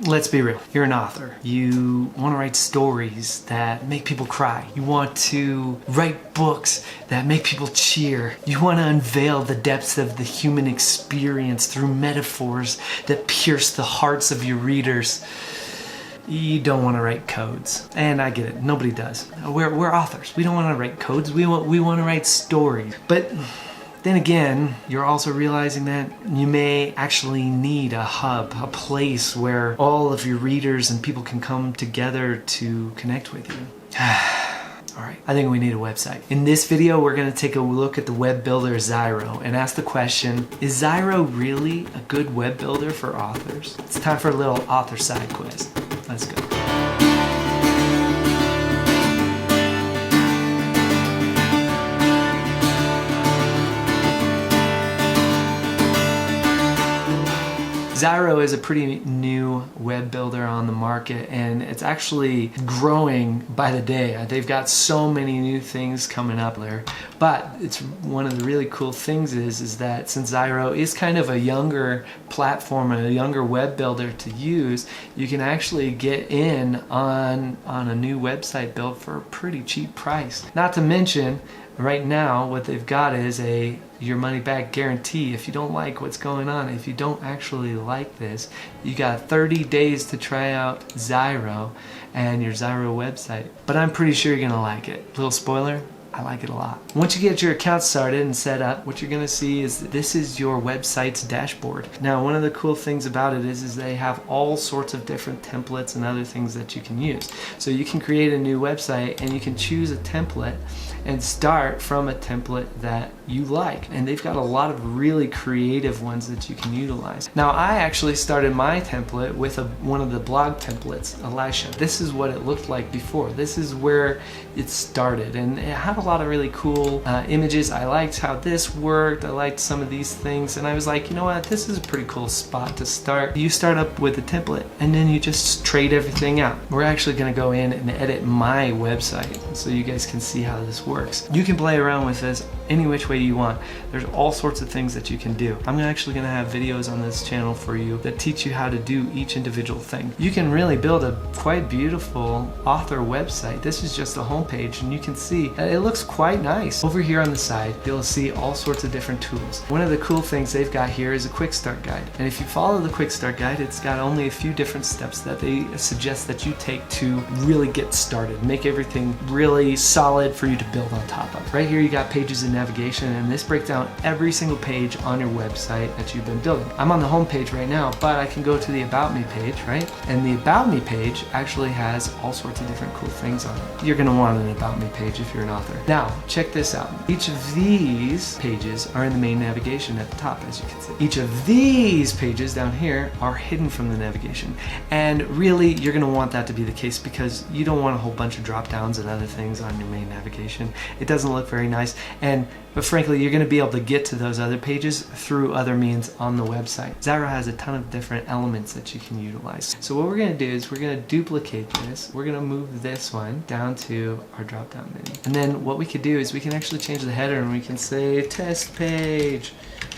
let's be real. You're an author. You want to write stories that make people cry. You want to write books that make people cheer. You want to unveil the depths of the human experience through metaphors that pierce the hearts of your readers. You don't want to write codes. And I get it. Nobody does. We're authors. We don't want to write codes. We want to write stories. But then again, you're also realizing that you may actually need a hub, a place where all of your readers and people can come together to connect with you. All right, I think we need a website. In this video, we're gonna take a look at the web builder Zyro and ask the question, is Zyro really a good web builder for authors? It's time for a little author side quiz. Let's go. Zyro is a pretty new web builder on the market, and it's actually growing by the day. They've got so many new things coming up there. But it's one of the really cool things is that since Zyro is kind of a younger platform and a younger web builder to use, you can actually get in on a new website built for a pretty cheap price. Not to mention, right now what they've got is your money back guarantee. If you don't like what's going on, if you don't actually like this, you got 30 days to try out Zyro and your Zyro website. But I'm pretty sure you're gonna like it. Little spoiler, I like it a lot. Once you get your account started and set up, what you're gonna see is that this is your website's dashboard. Now, one of the cool things about it is they have all sorts of different templates and other things that you can use. So you can create a new website and you can choose a template and start from a template that you like. And they've got a lot of really creative ones that you can utilize. Now, I actually started my template with one of the blog templates, Elisha. This is what it looked like before. This is where it started, and it had a lot of really cool images. I liked how this worked. I liked some of these things, and I was like, you know what, this is a pretty cool spot to start. You start up with a template and then you just trade everything out. We're actually going to go in and edit my website so you guys can see how this works. You can play around with this any which way you want. There's all sorts of things that you can do. I'm actually going to have videos on this channel for you that teach you how to do each individual thing. You can really build a quite beautiful author website. This is just a homepage, and you can see that it looks quite nice. Over here on the side, you'll see all sorts of different tools. One of the cool things they've got here is a quick start guide. And if you follow the quick start guide, it's got only a few different steps that they suggest that you take to really get started, make everything really solid for you to build on top of. Right here you got pages and navigation, and this breaks down every single page on your website that you've been building. I'm on the home page right now, but I can go to the About Me page, right? And the About Me page actually has all sorts of different cool things on it. You're gonna want an About Me page if you're an author. Now, check this out. Each of these pages are in the main navigation at the top, as you can see. Each of these pages down here are hidden from the navigation. And really, you're gonna want that to be the case because you don't want a whole bunch of drop downs and other things on your main navigation. It doesn't look very nice. But frankly, you're going to be able to get to those other pages through other means on the website. Zyro has a ton of different elements that you can utilize. So what we're going to do is we're going to duplicate this. We're going to move this one down to our drop down menu. And then what we could do is we can actually change the header, and we can say test page,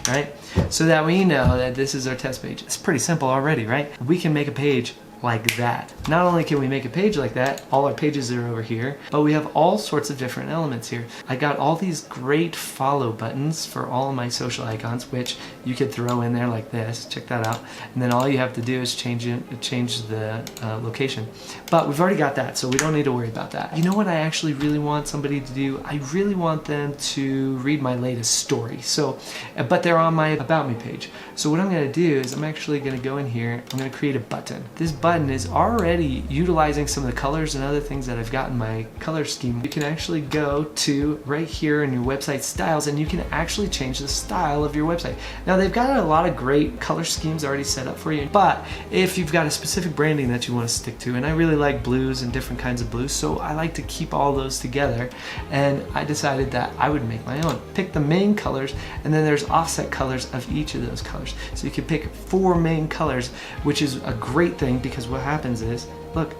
right? So that we know that this is our test page. It's pretty simple already, right? We can make a page like that. Not only can we make a page like that, all our pages are over here, but we have all sorts of different elements here. I got all these great follow buttons for all of my social icons, which you could throw in there like this. Check that out. And then all you have to do is change the location. But we've already got that, so we don't need to worry about that. You know what I actually really want somebody to do? I really want them to read my latest story. So, but they're on my About Me page. So what I'm going to do is I'm actually going to go in here. I'm going to create a button. This button is already utilizing some of the colors and other things that I've got in my color scheme. You can actually go to right here in your website styles, and you can actually change the style of your website. Now, they've got a lot of great color schemes already set up for you, but if you've got a specific branding that you want to stick to, and I really like blues and different kinds of blues, so I like to keep all those together, and I decided that I would make my own. Pick the main colors, and then there's offset colors of each of those colors. So you can pick 4 main colors, which is a great thing because what happens is, look,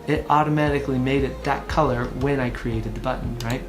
it automatically made it that color when I created the button, right?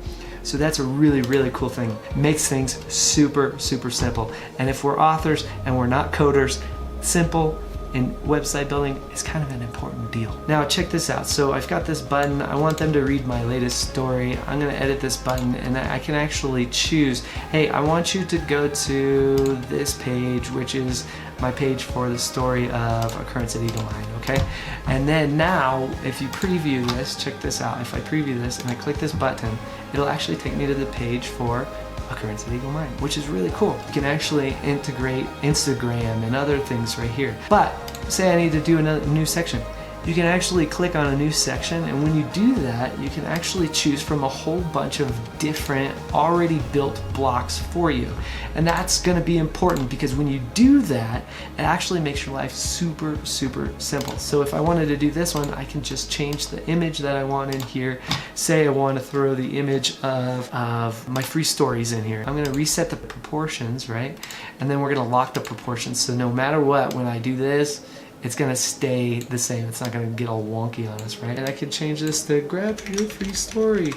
So that's a really, really cool thing. Makes things super, super simple. And if we're authors and we're not coders, simple in website building is kind of an important deal. Now check this out. So I've got this button. I want them to read my latest story. I'm going to edit this button and I can actually choose, hey, I want you to go to this page, which is my page for the story of A Currents at Eagle Eye, okay? And then now, if you preview this, check this out. If I preview this and I click this button, it'll actually take me to the page for A Currents at Eagle Eye, which is really cool. You can actually integrate Instagram and other things right here. But say I need to do a new section. You can actually click on a new section, and when you do that, you can actually choose from a whole bunch of different already built blocks for you. And that's going to be important because when you do that, it actually makes your life super, super simple. So if I wanted to do this one, I can just change the image that I want in here. Say I want to throw the image of my free stories in here. I'm going to reset the proportions, right? And then we're going to lock the proportions. So no matter what, when I do this, it's gonna stay the same. It's not gonna get all wonky on us, right? And I can change this to grab your free story,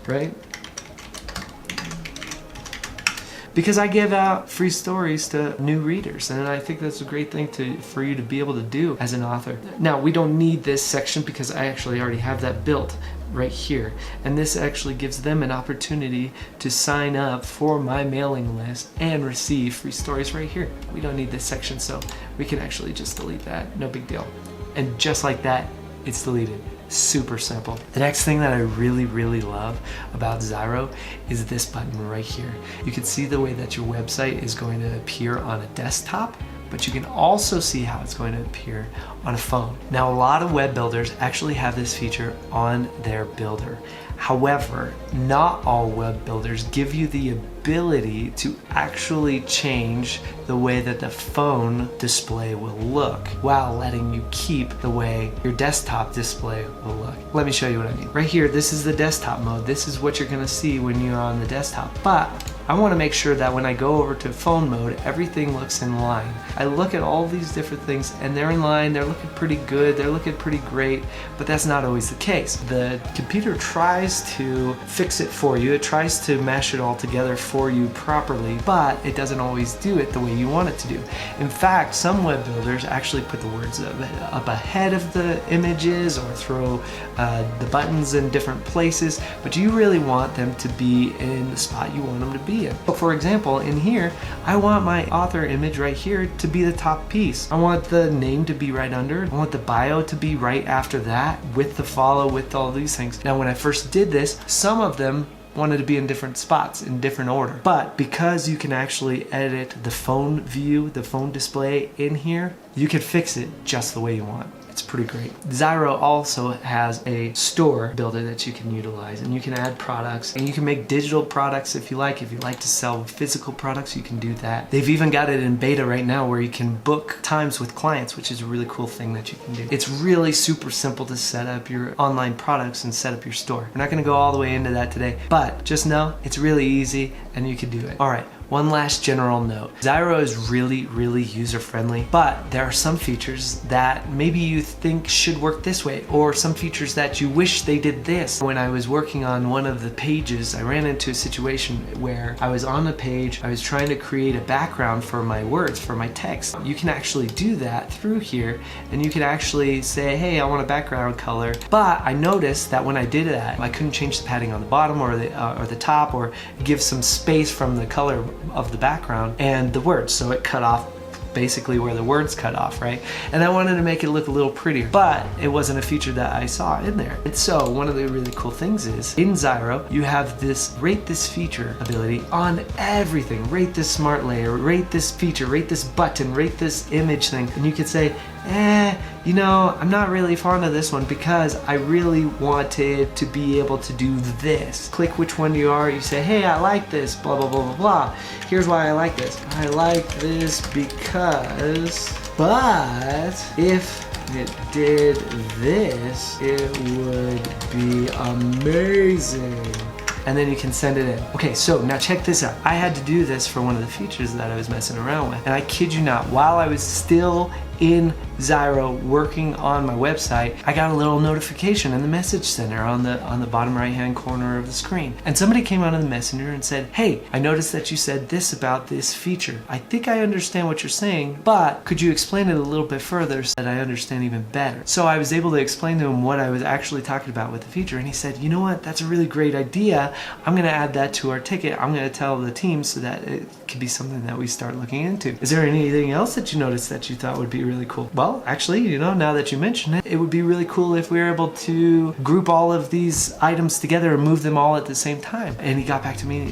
right? Because I give out free stories to new readers, and I think that's a great thing for you to be able to do as an author. Now, we don't need this section because I actually already have that built right here, and this actually gives them an opportunity to sign up for my mailing list and receive free stories right here. We don't need this section, so we can actually just delete that, no big deal. And just like that, it's deleted. Super simple. The next thing that I really, really love about Zyro is this button right here. You can see the way that your website is going to appear on a desktop, but you can also see how it's going to appear on a phone. Now, a lot of web builders actually have this feature on their builder. However, not all web builders give you the ability to actually change the way that the phone display will look while letting you keep the way your desktop display will look. Let me show you what I mean. Right here, this is the desktop mode. This is what you're gonna see when you're on the desktop. But I want to make sure that when I go over to phone mode, everything looks in line. I look at all these different things and they're in line, they're looking pretty good, they're looking pretty great, but that's not always the case. The computer tries to fix it for you, it tries to mash it all together for you properly, but it doesn't always do it the way you want it to do. In fact, some web builders actually put the words up ahead of the images or throw the buttons in different places, but you really want them to be in the spot you want them to be in. So for example, in here, I want my author image right here to be the top piece. I want the name to be right under. I want the bio to be right after that, with the follow, with all these things. Now, when I first did this, some of them wanted to be in different spots, in different order. But because you can actually edit the phone view, the phone display in here, you can fix it just the way you want. It's pretty great. Zyro also has a store builder that you can utilize, and you can add products, and you can make digital products if you like. If you like to sell physical products, you can do that. They've even got it in beta right now where you can book times with clients, which is a really cool thing that you can do. It's really super simple to set up your online products and set up your store. We're not gonna go all the way into that today, but just know it's really easy and you can do it. All right. One last general note. Zyro is really, really user-friendly, but there are some features that maybe you think should work this way, or some features that you wish they did this. When I was working on one of the pages, I ran into a situation where I was on the page, I was trying to create a background for my words, for my text. You can actually do that through here, and you can actually say, hey, I want a background color. But I noticed that when I did that, I couldn't change the padding on the bottom or the top, or give some space from the color of the background and the words, so it cut off basically where the words cut off, right? And I wanted to make it look a little prettier, but it wasn't a feature that I saw in there. And so one of the really cool things is in Zyro, you have this rate this feature ability on everything. Rate this smart layer, rate this feature, rate this button, rate this image thing. And you could say, you know, I'm not really fond of this one because I really wanted to be able to do this. Click which one you are, you say, hey, I like this, blah, blah, blah, blah, blah. Here's why I like this. I like this because, but if it did this, it would be amazing. And then you can send it in. Okay, so now check this out. I had to do this for one of the features that I was messing around with. And I kid you not, while I was still in Zyro working on my website, I got a little notification in the message center on the bottom right hand corner of the screen. And somebody came out of the messenger and said, hey, I noticed that you said this about this feature. I think I understand what you're saying, but could you explain it a little bit further so that I understand even better? So I was able to explain to him what I was actually talking about with the feature, and he said, you know what, that's a really great idea. I'm going to add that to our ticket. I'm going to tell the team so that it could be something that we start looking into. Is there anything else that you noticed that you thought would be really cool? Well, actually, you know, now that you mention it, it would be really cool if we were able to group all of these items together and move them all at the same time. And he got back to me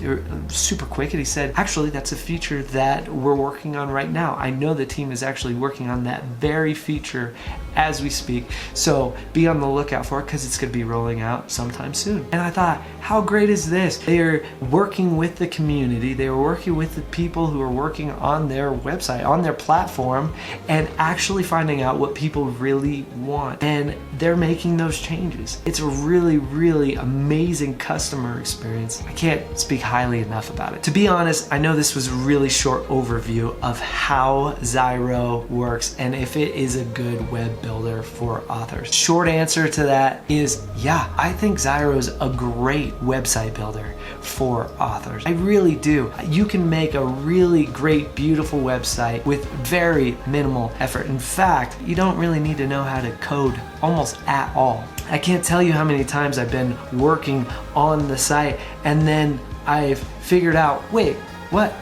super quick and he said, actually, that's a feature that we're working on right now. I know the team is actually working on that very feature as we speak. So be on the lookout for it because it's going to be rolling out sometime soon. And I thought, how great is this? They are working with the community. They are working with the people who are working on their website, on their platform, and actually finding out what people really want. And they're making those changes. It's a really, really amazing customer experience. I can't speak highly enough about it. To be honest, I know this was a really short overview of how Zyro works and if it is a good web builder for authors. Short answer to that is, yeah, I think Zyro is a great website builder for authors. I really do. You can make a really great, beautiful website with very minimal effort. In fact, you don't really need to know how to code almost at all. I can't tell you how many times I've been working on the site and then I've figured out, wait, what?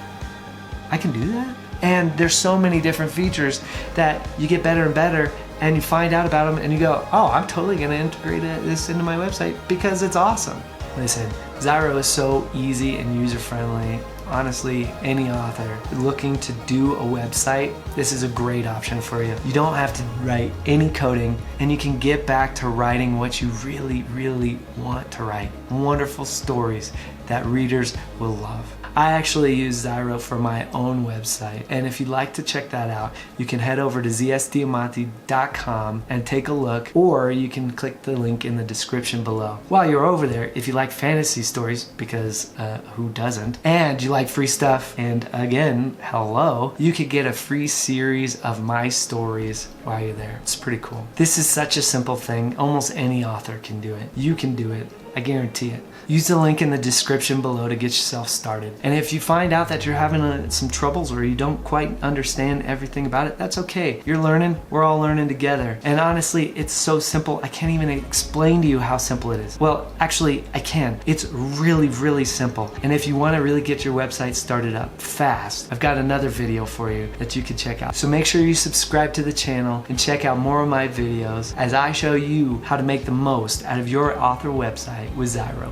I can do that? And there's so many different features that you get better and better and you find out about them and you go, oh, I'm totally gonna integrate this into my website because it's awesome. Listen, Zyro is so easy and user-friendly. Honestly, any author looking to do a website, this is a great option for you. You don't have to write any coding and you can get back to writing what you really, really want to write. Wonderful stories that readers will love. I actually use Zyro for my own website, and if you'd like to check that out, you can head over to zsdiamante.com and take a look, or you can click the link in the description below. While you're over there, if you like fantasy stories, because who doesn't, and you like free stuff, and again, hello, you could get a free series of my stories while you're there. It's pretty cool. This is such a simple thing. Almost any author can do it. You can do it. I guarantee it. Use the link in the description below to get yourself started. And if you find out that you're having some troubles or you don't quite understand everything about it, that's okay. You're learning, we're all learning together. And honestly, it's so simple, I can't even explain to you how simple it is. Well, actually, I can. It's really, really simple. And if you want to really get your website started up fast, I've got another video for you that you can check out. So make sure you subscribe to the channel and check out more of my videos as I show you how to make the most out of your author website with Zyro.